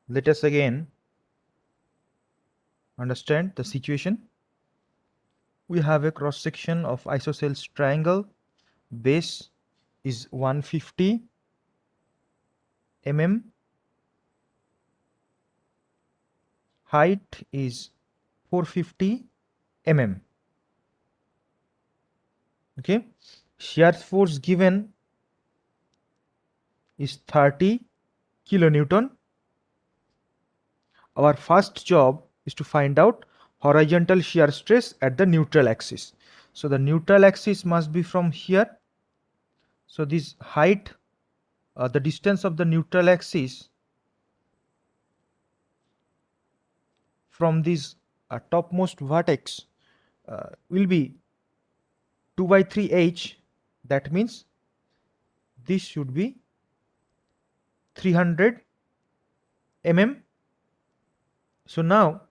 Let us again understand the situation. We have a cross section of isosceles triangle. Base is 150 mm, height is 450 mm. Okay, shear force given is 30 kilonewton. Our first job is to find out horizontal shear stress at the neutral axis. So the neutral axis must be from here. So this height, the distance of the neutral axis from this topmost vertex will be 2 by 3 h. That means this should be 300 mm. So now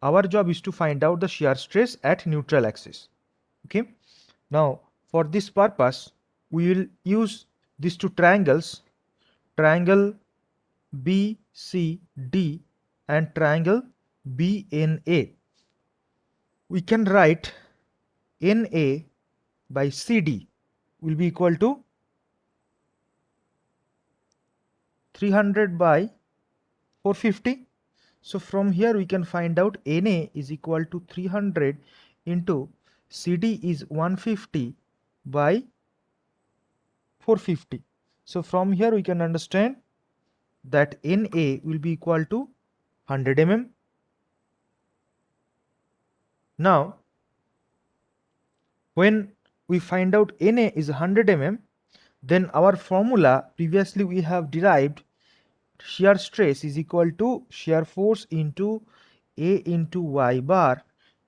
our job is to find out the shear stress at neutral axis. Okay, now for this purpose we will use these two triangles, triangle BCD and triangle BNA. We can write NA by CD will be equal to 300 by 450. So from here we can find out NA is equal to 300 into CD is 150 by 450. So from here we can understand that NA will be equal to 100 mm. Now when we find out NA is 100 mm, then our formula previously we have derived shear stress is equal to shear force into A into y bar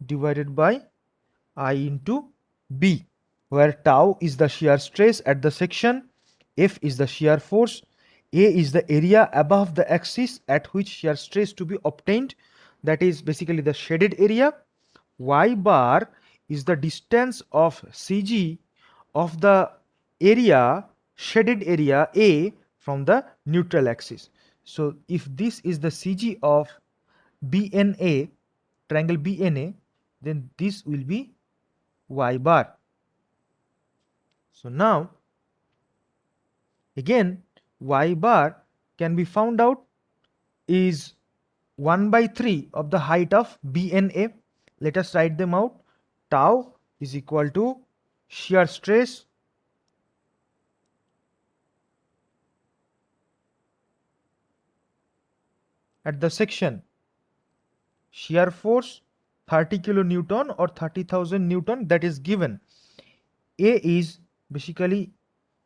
divided by I into B, where tau is the shear stress at the section, F is the shear force, A is the area above the axis at which shear stress to be obtained, that is basically the shaded area, y bar is the distance of CG of the area, shaded area A from the neutral axis. So if this is the CG of BNA, triangle BNA, then this will be y bar. So now again y bar can be found out is 1 by 3 of the height of BNA. Let us write them out. Tau is equal to shear stress at the section, shear force 30 kilonewton or 30,000 Newton, that is given. A is basically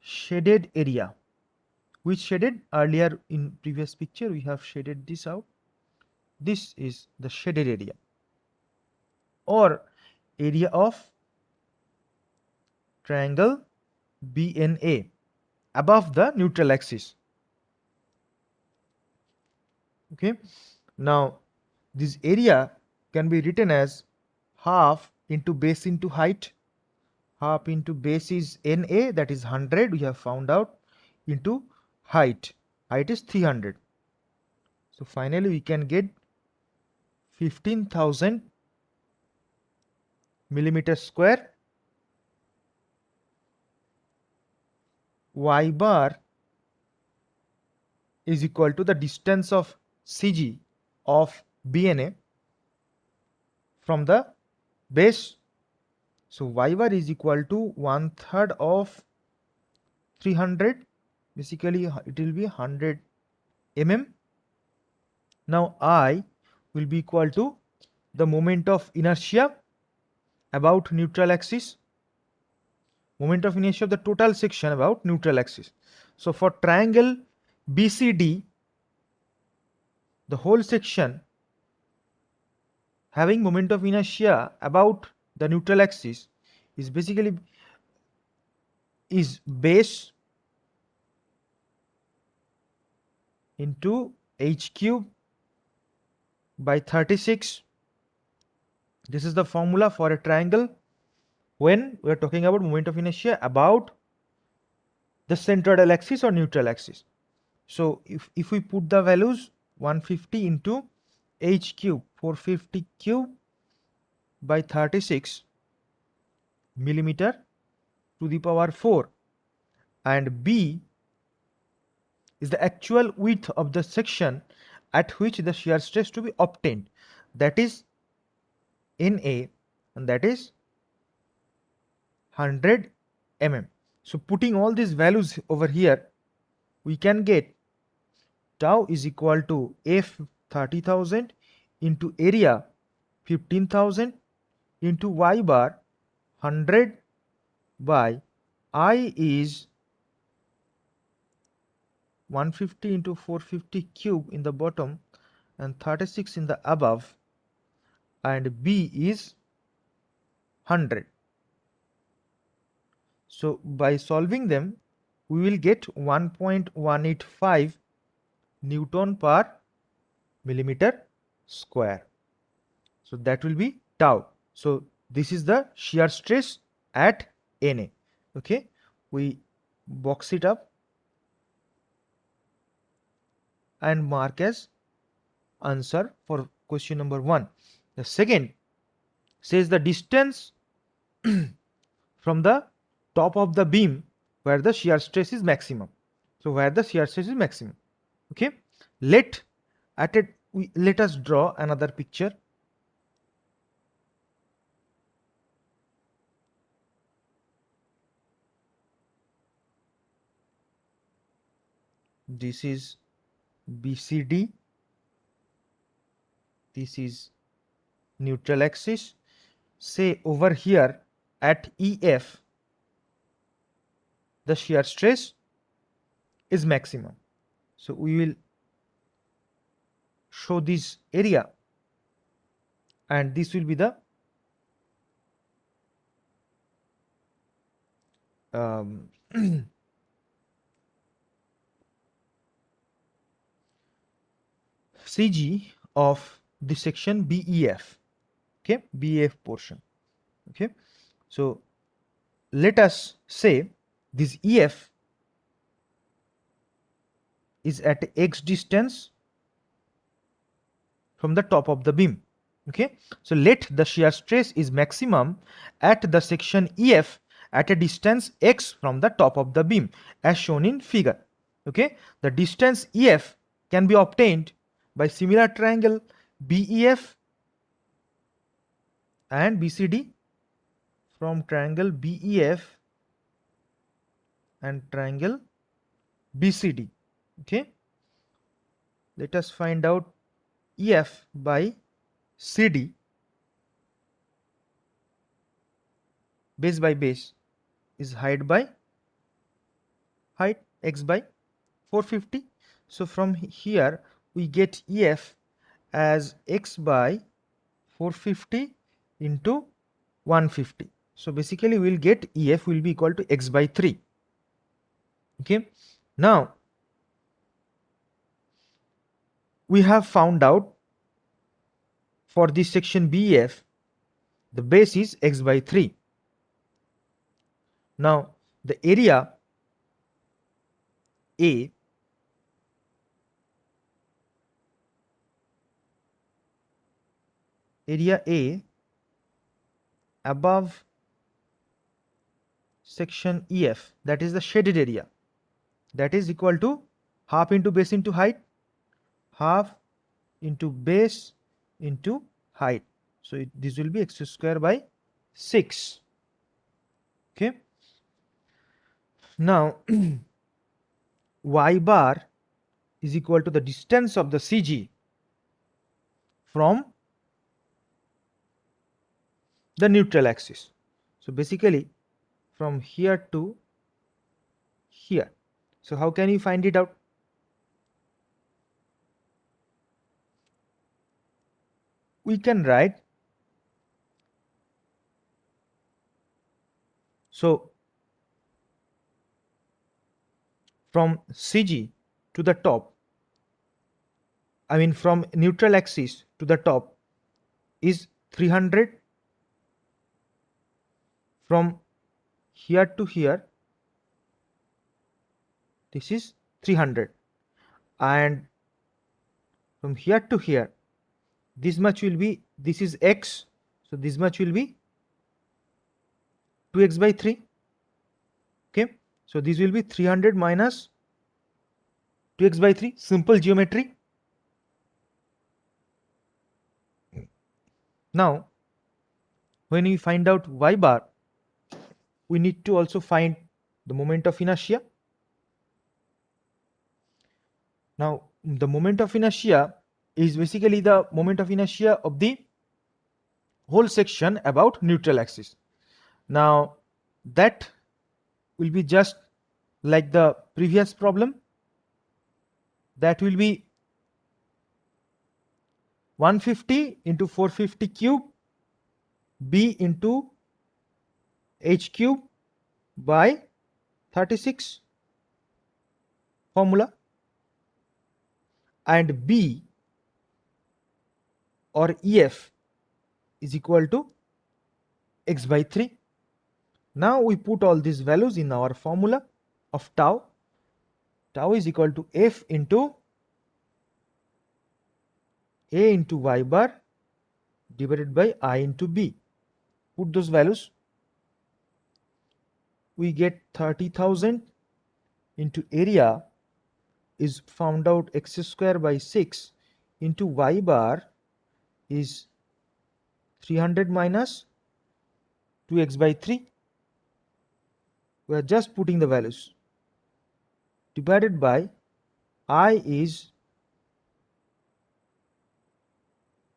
shaded area, which shaded earlier in previous picture we have shaded this out. This is the shaded area or area of triangle BNA above the neutral axis. Okay, now this area can be written as half into base into height. Half into base is NA, that is 100, we have found out, into height. Height is 300. So finally we can get 15,000 millimeters square. Y bar is equal to the distance of CG of BNA from the base. So y bar is equal to 1/3 of 300. Basically it will be 100 mm. Now I will be equal to the moment of inertia about neutral axis, moment of inertia of the total section about neutral axis. So for triangle BCD, the whole section having moment of inertia about the neutral axis is basically is base into h cube by 36. This is the formula for a triangle when we are talking about moment of inertia about the centroidal axis or neutral axis. So if we put the values, 150 into h cube, 450 cube by 36 millimeter to the power 4, and B is the actual width of the section at which the shear stress to be obtained, that is Na, and that is 100 mm. So putting all these values over here, we can get tau is equal to F 30,000 into area 15,000 into y bar 100 by I is 150 into 450 cube in the bottom and 36 in the above, and B is 100. So by solving them, we will get 1.185 Newton per millimeter square. So that will be tau. So this is the shear stress at Na. Okay, we box it up and mark as answer for question number 1. The second says the distance from the top of the beam where the shear stress is maximum. So where the shear stress is maximum. Okay, let us draw another picture. This is BCD, this is neutral axis. Say over here at EF the shear stress is maximum. So we will show this area, and this will be the CG of the section BEF. Okay, BEF portion. Okay, so let us say this EF is at x distance from the top of the beam. Okay, so let the shear stress is maximum at the section EF at a distance x from the top of the beam as shown in figure. Okay, the distance EF can be obtained by similar triangle BEF and BCD. From triangle BEF and triangle BCD. Okay, let us find out EF by CD. Base by base is height by height, x by 450. So from here we get EF as x by 450 into 150. So basically we will get EF will be equal to x by 3. Okay, now we have found out for this section BF the base is x by 3. Now the area A above section EF, that is the shaded area, that is equal to half into base into height, half into base into height. So this will be x square by 6. Okay, now y bar is equal to the distance of the CG from the neutral axis. So basically from here to here. So how can you find it out? We can write, so from CG to the top, I mean from neutral axis to the top is 300, from here to here this is 300, and from here to here, this much will be, this is x, so this much will be 2x by 3. Okay, so this will be 300 minus 2x by 3, simple geometry. Now when we find out y bar, we need to also find the moment of inertia. Now the moment of inertia is basically the moment of inertia of the whole section about neutral axis. Now that will be just like the previous problem, that will be 150 into 450 cube b into h cube by 36 formula, and b or ef is equal to x by 3. Now we put all these values in our formula of tau. Tau is equal to f into a into y bar divided by I into b. Put those values, we get 30,000 into area is found out x square by 6 into y bar is 300 minus 2x by 3. We are just putting the values, divided by I is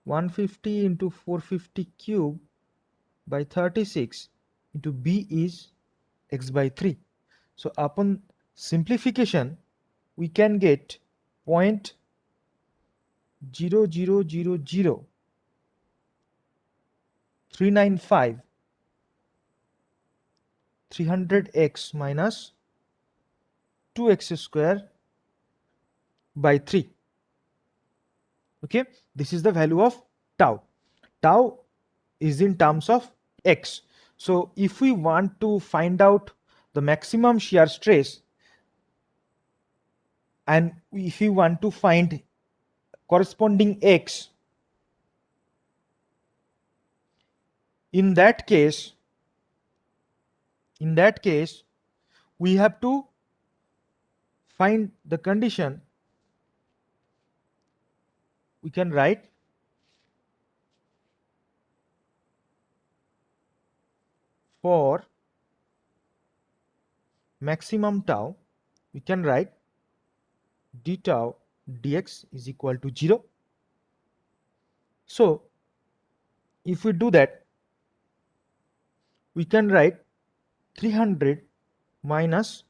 150 into 450 cube by 36 into b is x by 3. So upon simplification we can get 0.0000395 300x minus 2x square by 3. Okay, this is the value of tau. Tau is in terms of x. So if we want to find out the maximum shear stress, and if we want to find corresponding x, in that case we have to find the condition. We can write for maximum tau, we can write d tau dx is equal to 0. So if we do that, we can write 300 minus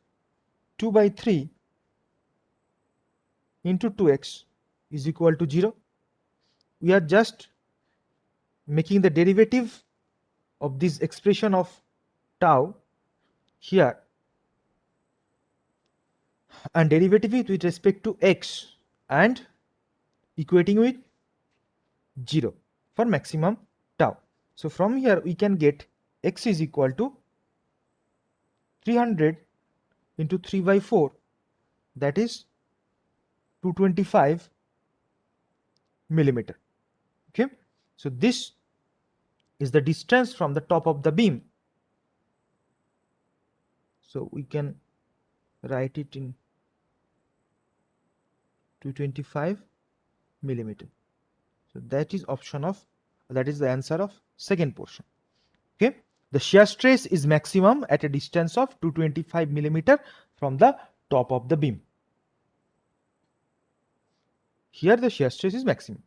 2 by 3 into 2x is equal to 0. We are just making the derivative of this expression of tau here, and derivative it with respect to x and equating with 0 for maximum tau. So from here we can get x is equal to 300 into 3 by 4, that is 225 millimeter. Okay, so this is the distance from the top of the beam. So we can write it in 225 millimeter. So that is option of, that is the answer of second portion. Okay, the shear stress is maximum at a distance of 225 millimeter from the top of the beam. Here the shear stress is maximum.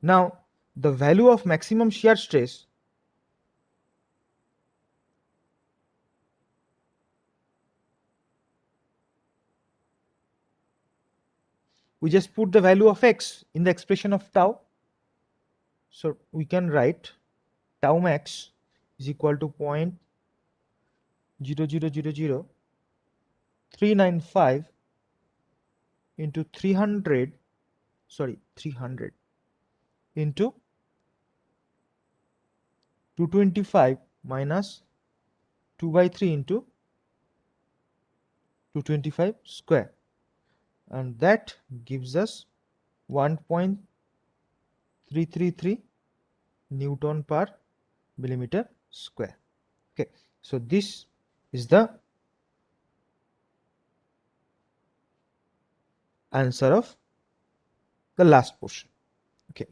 Now the value of maximum shear stress we just put the value of x in the expression of tau. So we can write tau max is equal to 0.0000395 into 300 into 225 minus 2 by 3 into 225 square, and that gives us 1.3 333 Newton per millimeter square. Okay, so this is the answer of the last portion. Okay,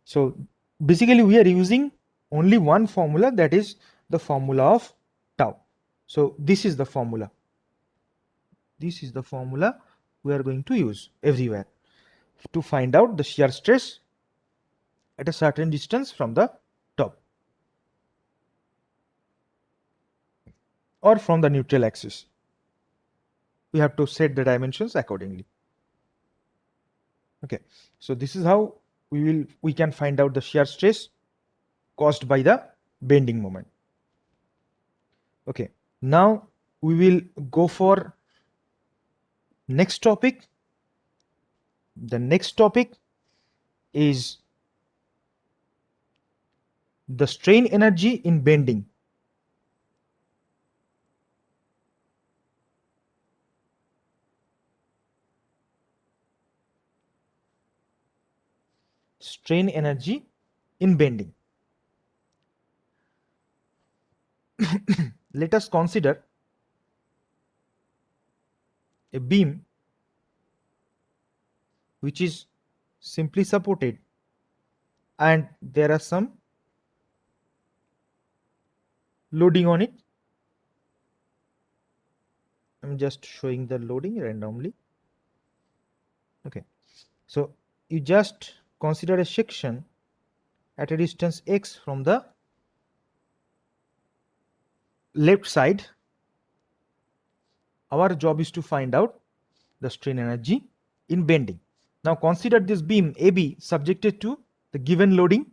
so basically we are using only one formula, that is the formula of tau. So this is the formula. This is the formula we are going to use everywhere to find out the shear stress at a certain distance from the top or from the neutral axis. We have to set the dimensions accordingly. Okay, so this is how we can find out the shear stress caused by the bending moment. Okay, now we will go for next topic. The next topic is the strain energy in bending. Strain energy in bending. Let us consider a beam which is simply supported and there are some loading on it. I'm just showing the loading randomly. Okay, so you just consider a section at a distance x from the left side. Our job is to find out the strain energy in bending. Now consider this beam AB subjected to the given loading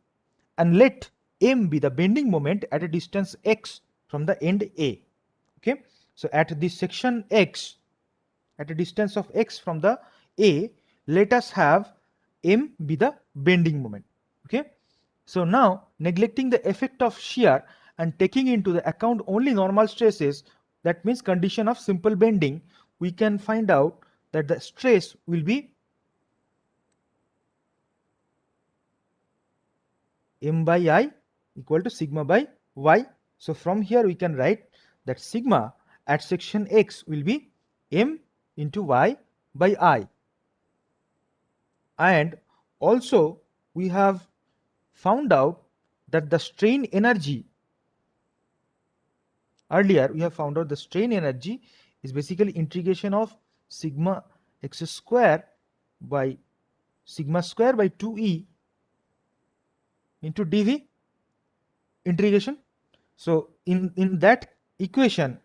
and let M be the bending moment at a distance x from the end A. Okay, so at this section x, at a distance of x from the A, let us have M be the bending moment. Okay, so now neglecting the effect of shear and taking into the account only normal stresses, that means condition of simple bending, we can find out that the stress will be M by I equal to sigma by y. So from here we can write that sigma at section x will be M into y by I. And also we have found out that the strain energy, earlier we have found out the strain energy is basically integration of sigma x square by sigma square by 2e into dv integration. So in that equation,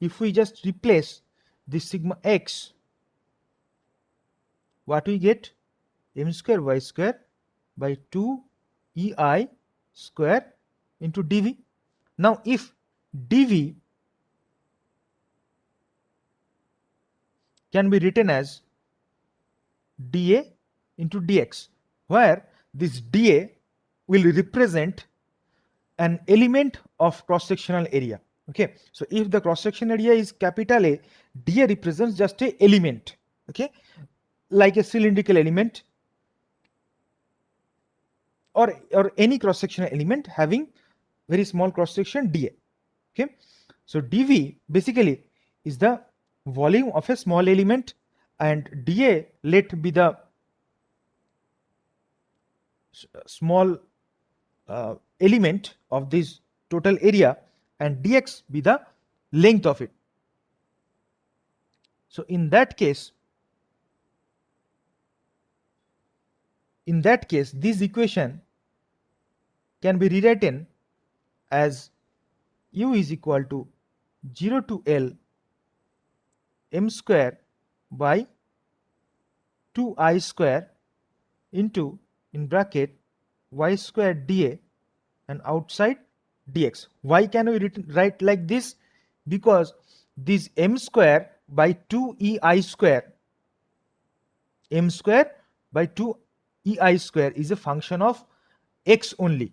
if we just replace this sigma x, what we get? M square y square by 2 ei square into dv. Now if dv can be written as dA into dx, where this dA will represent an element of cross-sectional area. Okay, so if the cross-section area is capital A, dA represents just a element, okay, like a cylindrical element or any cross-sectional element having very small cross-section dA. Okay, so dV basically is the volume of a small element and dA let be the small element of this total area and dx be the length of it. So in that case this equation can be rewritten as u is equal to 0 to L m square by 2I square into, in bracket, y square dA and outside dx. Why can we write like this? Because this m square by 2ei square, m square by 2ei square is a function of x only.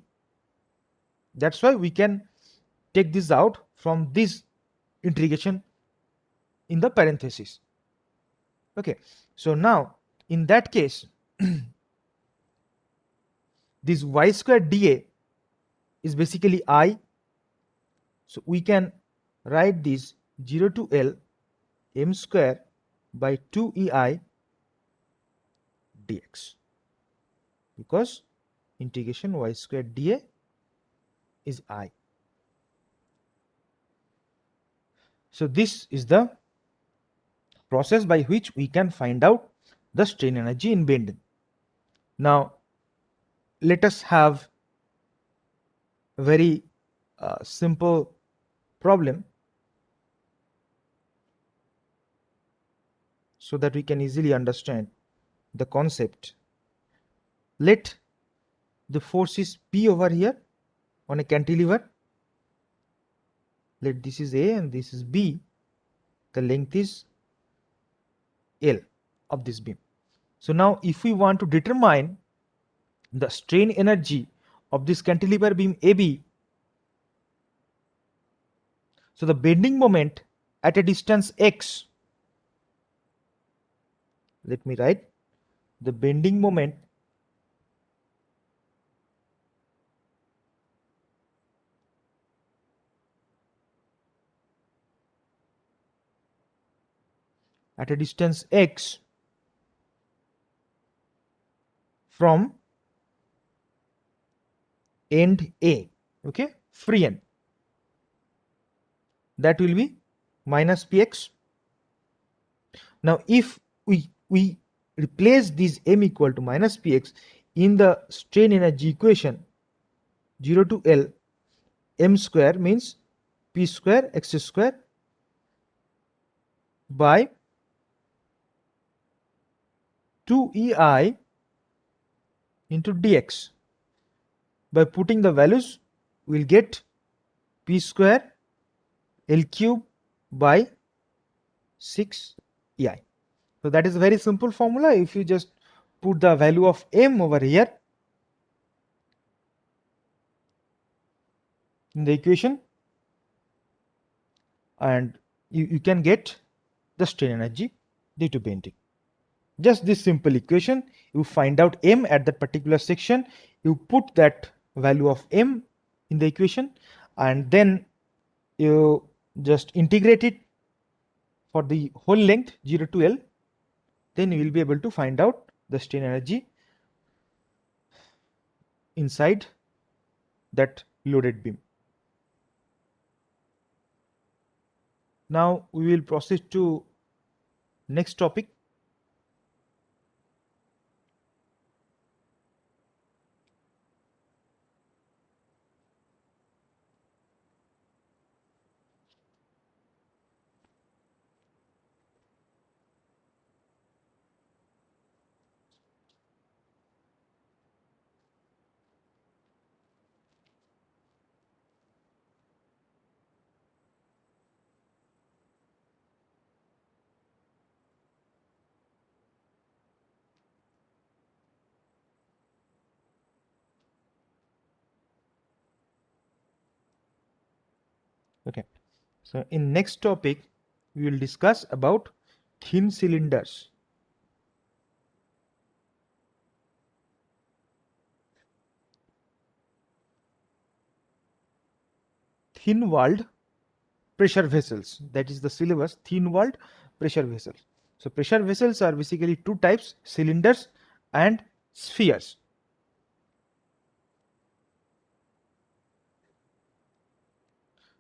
That's why we can take this out from this integration in the parenthesis. Okay, so now in that case, this y square dA is basically I. So we can write this 0 to L m square by 2 EI dx, because integration y square dA is I. So this is the process by which we can find out the strain energy in bending. Now let us have a very simple problem so that we can easily understand the concept. Let the force is P over here on a cantilever. Let this is A and this is B. The length is L of this beam. So now if we want to determine the strain energy of this cantilever beam AB, so the bending moment at a distance x, let me write the bending moment at a distance x from end A, okay, free end, that will be minus px. Now if we replace this m equal to minus px in the strain energy equation, 0 to L m square means p square x square by 2 EI into dx. By putting the values, we'll get p square L cube by 6 EI. So that is a very simple formula. If you just put the value of m over here in the equation, and you can get the strain energy due to bending. Just this simple equation, you find out m at that particular section, you put that value of m in the equation, and then you just integrate it for the whole length 0 to L, then you will be able to find out the strain energy inside that loaded beam. Now we will proceed to next topic. Okay, so in next topic we will discuss about thin cylinders. Thin walled pressure vessels, that is the syllabus, thin walled pressure vessels. So pressure vessels are basically two types, cylinders and spheres.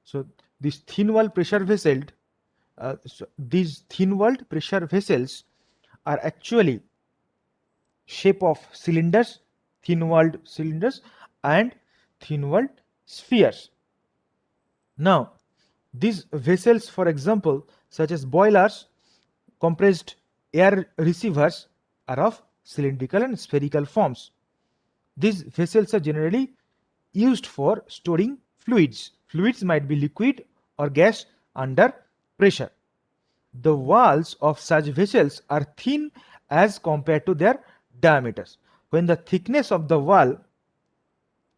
So this thin walled pressure vessel, these thin walled pressure vessels are actually shape of cylinders, thin walled cylinders and thin walled spheres. Now these vessels, for example, such as boilers, compressed air receivers, are of cylindrical and spherical forms. These vessels are generally used for storing fluids. Fluids might be liquid or gas under pressure. The walls of such vessels are thin as compared to their diameters. When the thickness of the wall,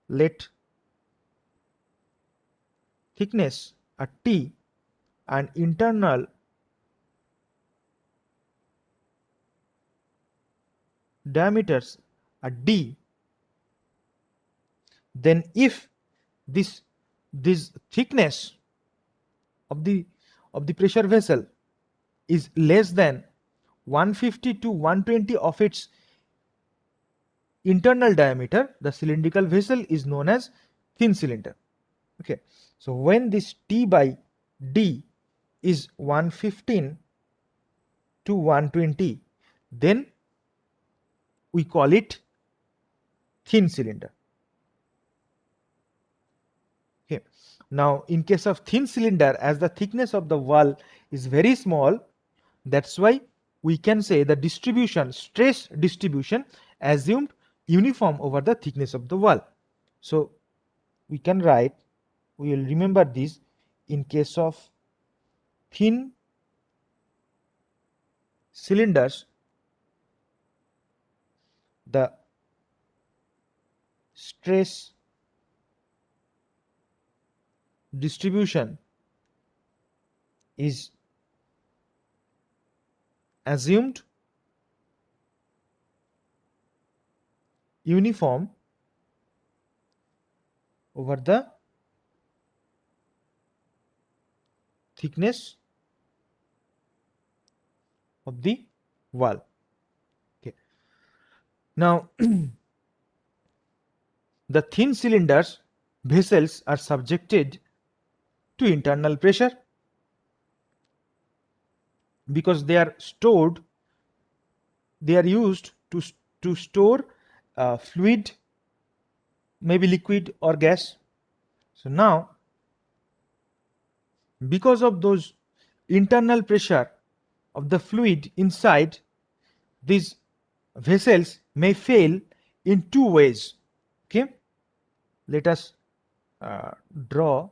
let thickness at T and internal diameters are d, then if this this thickness of the pressure vessel is less than 150 to 120 of its internal diameter, the cylindrical vessel is known as thin cylinder. Okay, so when this T by D is 115 to 120, then we call it thin cylinder. Okay, now in case of thin cylinder, as the thickness of the wall is very small, that's why we can say the distribution, stress distribution assumed uniform over the thickness of the wall. So we can write, we will remember this, in case of thin cylinders, the stress distribution is assumed uniform over the thickness of the wall. Okay. Now the thin cylinders vessels are subjected to internal pressure because they are used to store fluid, maybe liquid or gas. So now because of those internal pressure of the fluid inside, these vessels may fail in two ways. Okay, let us draw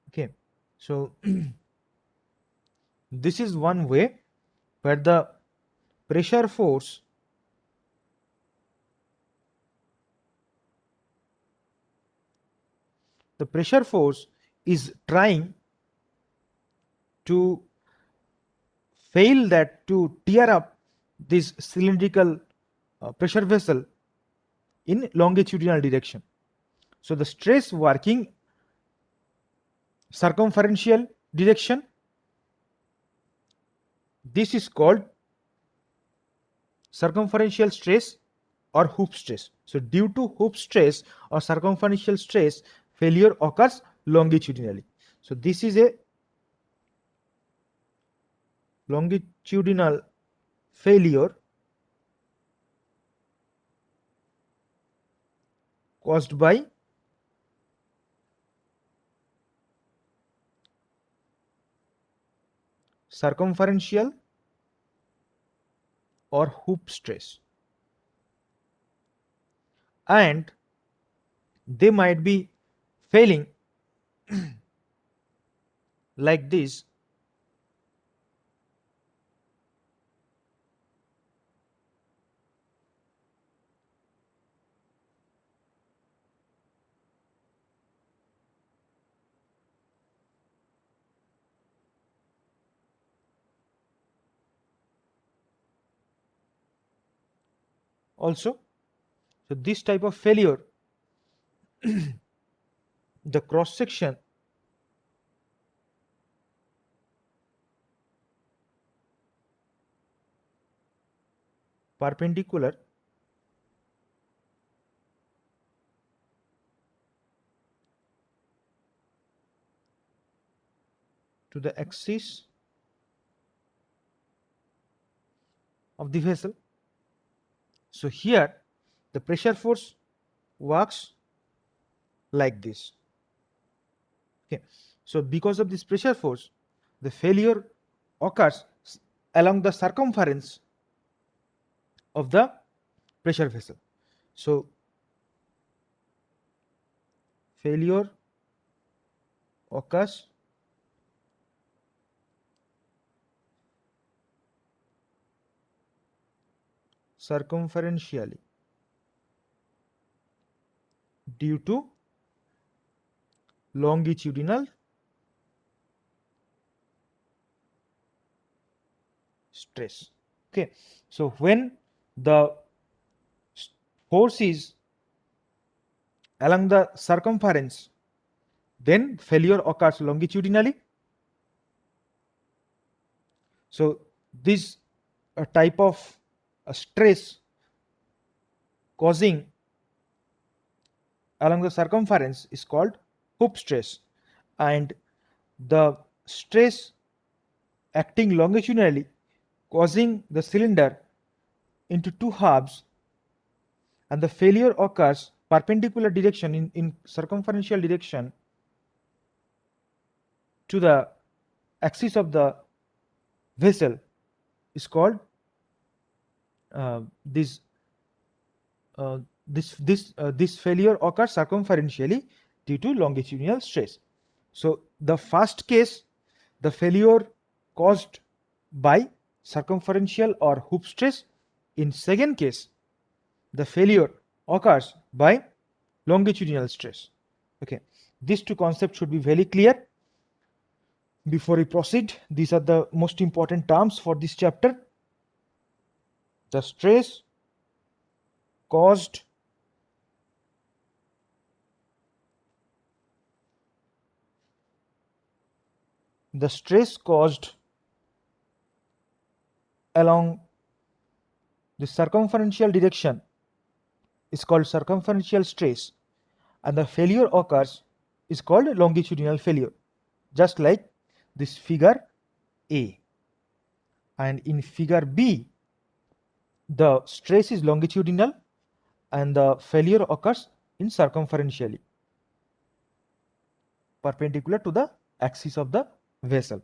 okay, so this is one way where the pressure force is trying to fail that to tear up this cylindrical pressure vessel in longitudinal direction. So the stress working circumferential direction, this is called circumferential stress or hoop stress. So due to hoop stress or circumferential stress, failure occurs longitudinally. So this is a longitudinal failure caused by circumferential or hoop stress, and they might be failing like this. Also, so this type of failure, the cross section perpendicular to the axis of the vessel. So here the pressure force works like this. Okay. So because of this pressure force, the failure occurs along the circumference of the pressure vessel. So failure occurs circumferentially due to longitudinal stress. Okay. So when the force is along the circumference, then failure occurs longitudinally. So this type of stress causing along the circumference is called hoop stress, and the stress acting longitudinally causing the cylinder into two halves, and the failure occurs perpendicular direction in circumferential direction to the axis of the vessel is called uh, this this failure occurs circumferentially due to longitudinal stress. So the first case, the failure caused by circumferential or hoop stress. In second case, the failure occurs by longitudinal stress. Okay, these two concepts should be very clear. Before we proceed, these are the most important terms for this chapter. The stress caused along the circumferential direction is called circumferential stress, and the failure occurs is called longitudinal failure, just like this figure A. And in figure B, the stress is longitudinal and the failure occurs in circumferentially, perpendicular to the axis of the vessel.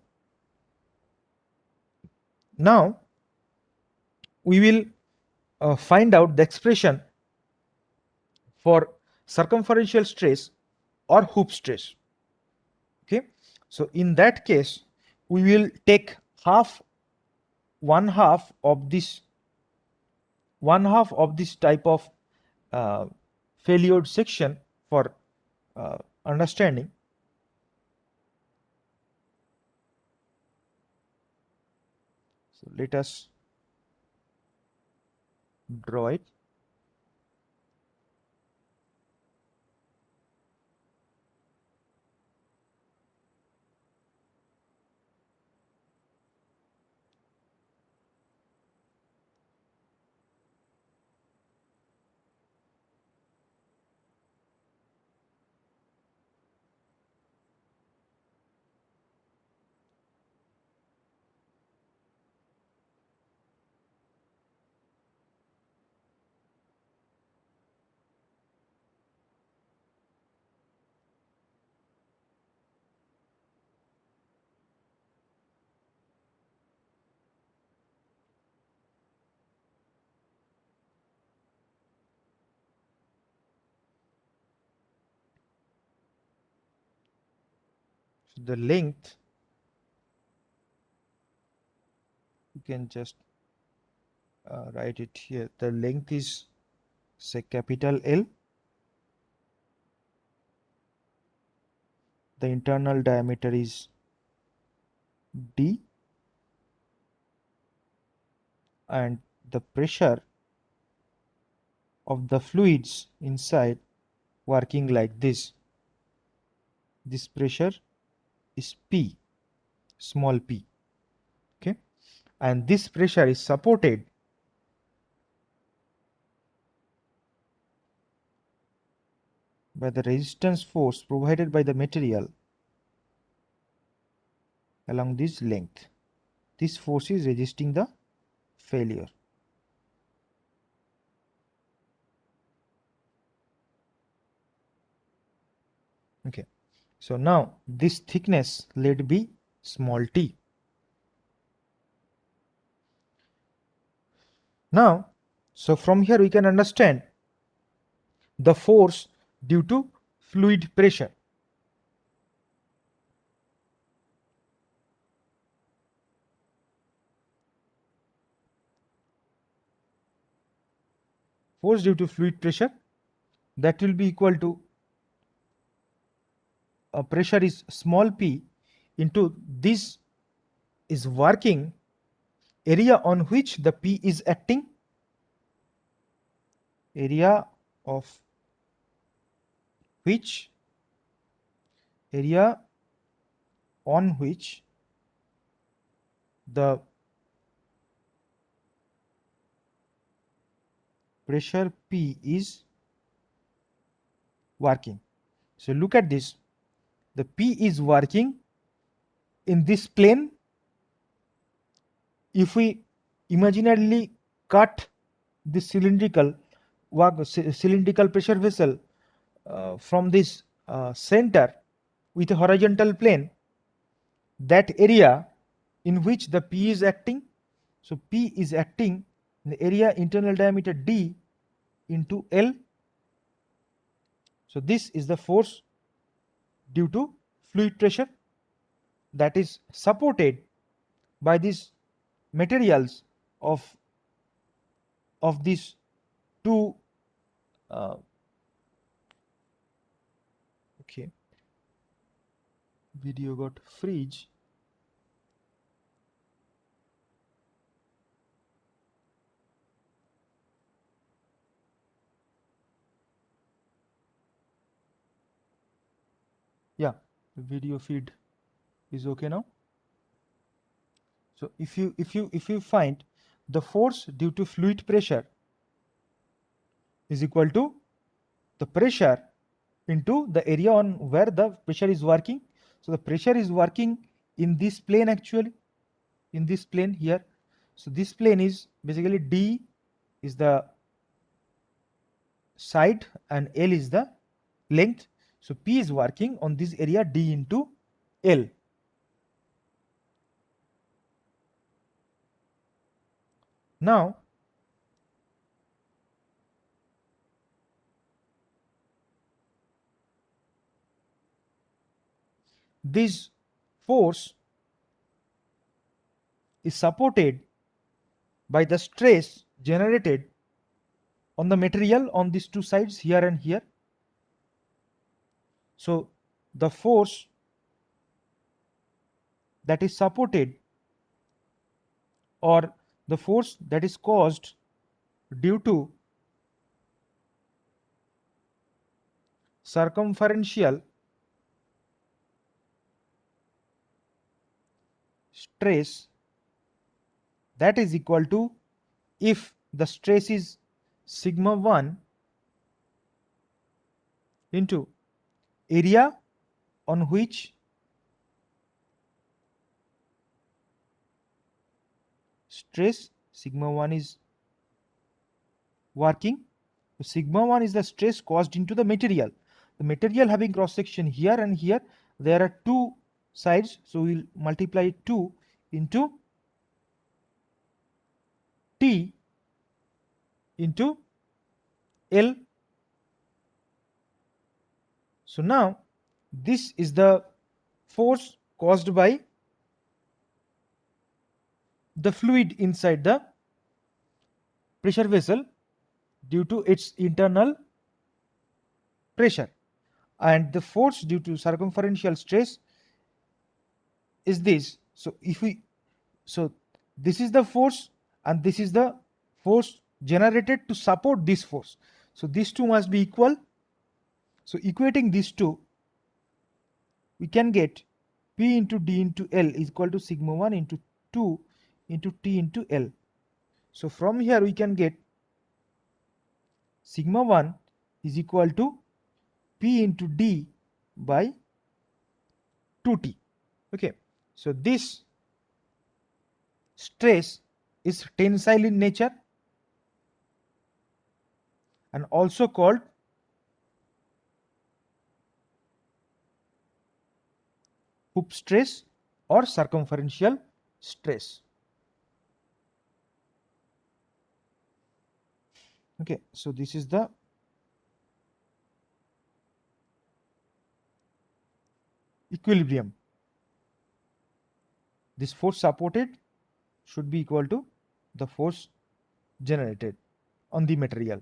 Now we will find out the expression for circumferential stress or hoop stress. Okay, so in that case we will take one half of this type of failured section for understanding. So let us draw it. So the length, you can just write it here. The length is, say, capital L. The internal diameter is D, and the pressure of the fluids inside working like this. This pressure is P, small p. Okay, and this pressure is supported by the resistance force provided by the material along this length. This force is resisting the failure. So now this thickness let be small t. Now, so from here we can understand the force due to fluid pressure. Force due to fluid pressure, that will be equal to pressure is small p into this is working area on which the p is acting, area of which area on which the pressure p is working. So look at this, the p is working in this plane. If we imaginarily cut this cylindrical pressure vessel from this center with a horizontal plane, that area in which the p is acting, so p is acting in the area internal diameter d into L. So this is the force due to fluid pressure that is supported by these materials of these two okay, video got freeze. Yeah, the video feed is okay now. So if you find the force due to fluid pressure is equal to the pressure into the area on where the pressure is working. So the pressure is working in this plane, actually in this plane here. So this plane is basically d is the side and L is the length. So P is working on this area d into L. Now this force is supported by the stress generated on the material on these two sides here and here. So the force that is supported, or the force that is caused due to circumferential stress, that is equal to, if the stress is sigma 1 into area on which stress sigma 1 is working. So sigma 1 is the stress caused into the material. The material having cross section here and here, there are two sides, so we'll multiply 2 into T into L. So now this is the force caused by the fluid inside the pressure vessel due to its internal pressure, and the force due to circumferential stress is this. So if we, so this is the force and this is the force generated to support this force, so these two must be equal. So equating these two, we can get P into D into L is equal to sigma 1 into 2 into T into L. So from here we can get sigma 1 is equal to P into D by 2T. Okay, so this stress is tensile in nature and also called hoop stress or circumferential stress. Okay, so this is the equilibrium. This force supported should be equal to the force generated on the material.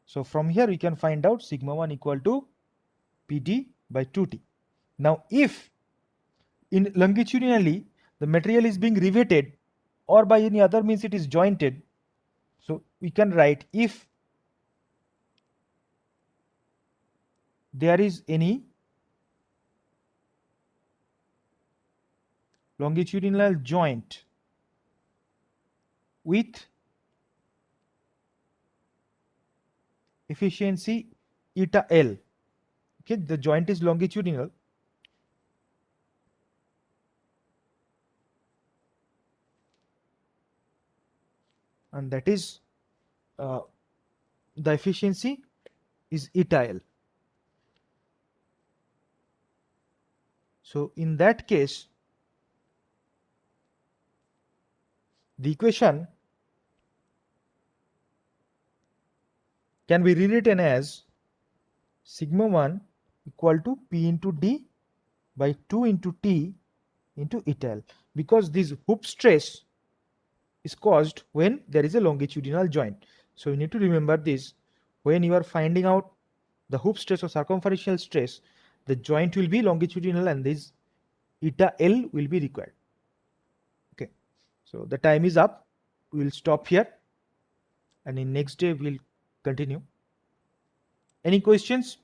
So from here we can find out sigma 1 equal to Pd by 2T. Now if in longitudinally the material is being riveted or by any other means it is jointed, so we can write if there is any longitudinal joint with efficiency eta L. Okay, the joint is longitudinal. And that is the efficiency is eta L. So in that case, the equation can be rewritten as sigma 1 equal to P into D by 2 into T into eta L, because this hoop stress is caused when there is a longitudinal joint. So you need to remember this. When you are finding out the hoop stress or circumferential stress, the joint will be longitudinal and this eta L will be required. Okay, so the time is up. We will stop here and in next day we will continue. Any questions?